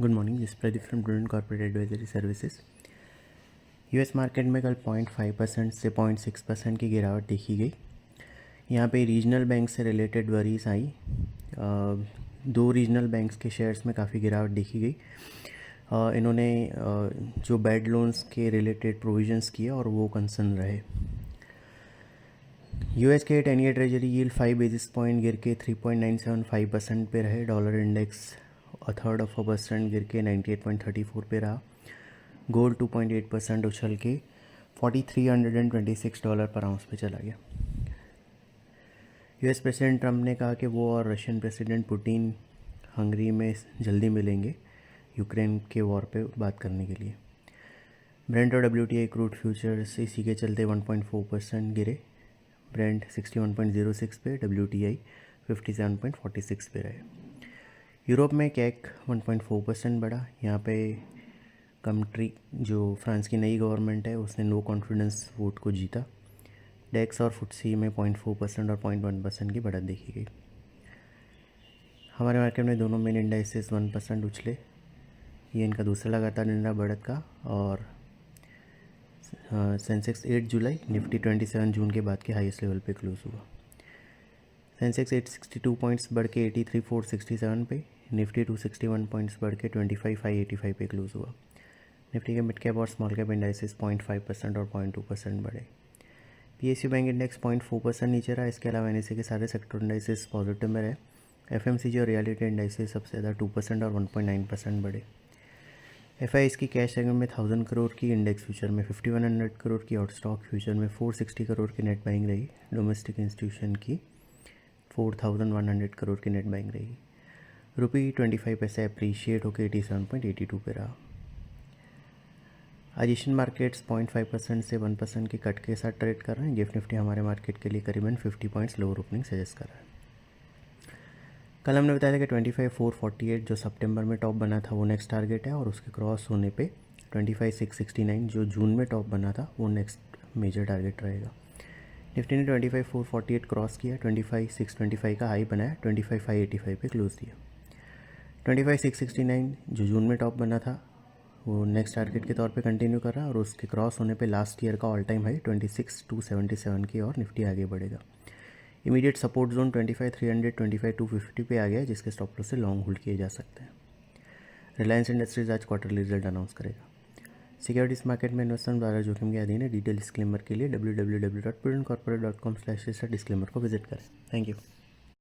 Good morning, this Pradeep from prudent corporate advisory services. US market में कल 0.5% से 0.6% की गिरावट देखी गई। यहाँ पे रीजनल बैंक से रिलेटेड वरीज आई। दो रीजनल बैंक्स के शेयर्स में काफ़ी गिरावट देखी गई। इन्होंने जो बैड लोन्स के रिलेटेड प्रोविजंस किए और वो कंसर्न रहे। यूएस के 10 year treasury yield 5 basis point गिर के 3.975% पे रहे। डॉलर इंडेक्स 1/3% गिर के 98.34 पे रहा। गोल्ड 2.8% उछल के $4,326 पर आउंस पे चला गया। यूएस प्रेसिडेंट ट्रंप ने कहा कि वो और रशियन प्रेसिडेंट पुतिन हंगरी में जल्दी मिलेंगे यूक्रेन के वॉर पे बात करने के लिए। ब्रेंट और WTI क्रूड फ्यूचर्स इसी के चलते 1.4% गिरे। ब्रेंट 61.06 पे, WTI 57.46 पे रहे। यूरोप में कैक 1.4% बढ़ा। यहाँ पे कंट्री जो फ्रांस की नई गवर्नमेंट है उसने नो कॉन्फिडेंस वोट को जीता। डेक्स और फुटसी में 0.4% और 0.1% की बढ़त देखी गई। हमारे मार्केट में दोनों मेन इंडाइसेस 1% उछले। ये इनका दूसरा लगातार दिन रहा बढ़त का। और सेंसेक्स 8 जुलाई, निफ्टी 27 जून के बाद के हाईएस्ट लेवल पे क्लोज हुआ। सेंसेक्स 862 पॉइंट्स बढ़ के 83,467 पे, निफ्टी 261 पॉइंट्स बढ़ के 25,585 पे क्लोज हुआ। निफ्टी के मिड कैप और स्मॉल कैप इंडाइसेस 0.5% और 0.2% बढ़े। PSU बैंक इंडेक्स 0.4% नीचे रहा। इसके अलावा NSE के सारे सेक्टर इंडाइसेस पॉजिटिव में रहे। FMCG और रियलिटी इंडाइसेस सबसे ज़्यादा 2% और 1.9% बढ़े। FIs की कैश सेगमेंट में 1000 करोड़ की, इंडेक्स फ्यूचर में 5100 करोड़ की और स्टॉक फ्यूचर में 460 करोड़ की नेट बाइंग रही। डोमेस्टिक इंस्टीट्यूशन की 4100 करोड़ की नेट बाइंग रही। रुपी 25 पैसे अप्रीशिएट होकर 87.82 पे रहा। आज एशियन मार्केट्स 0.5% से 1% के कट के साथ ट्रेड कर रहे हैं। गिफ्ट निफ्टी हमारे मार्केट के लिए करीबन 50 पॉइंट्स लोअर ओपनिंग सजेस्ट कर रहा है। कल हमने बताया था कि 25,448 जो सितंबर में टॉप बना था वो नेक्स्ट टारगेट है, और उसके क्रॉस होने पे 25,669 जो जून में टॉप बना था वो नेक्स्ट मेजर टारगेट रहेगा। निफ्टी ने 25,448 क्रॉस किया, 25,625 का हाई बनाया, 25,585 पे क्लोज दिया। 25,669 जो जून में टॉप बना था वो नेक्स्ट टारगेट के तौर पे कंटिन्यू कर रहा है, और उसके क्रॉस होने पे लास्ट ईयर का ऑल टाइम हाई 26,277 की और निफ्टी आगे बढ़ेगा। इमीडिएट सपोर्ट जोन 25,300, 25,250 पे आ गया है, जिसके स्टॉप लॉस से लॉन्ग होल्ड किए जा सकते हैं। रिलायंस इंडस्ट्रीज आज क्वार्टरली रिजल्ट अनाउंस करेगा। सिक्योरिटीज मार्केट में इन्वेस्टमेंट द्वारा जोखिम के अधीन है। डिटेल डिस्क्लेमर के लिए www.prudentcorporate.com/डिस्क्लेमर को विजिट करें। Thank you.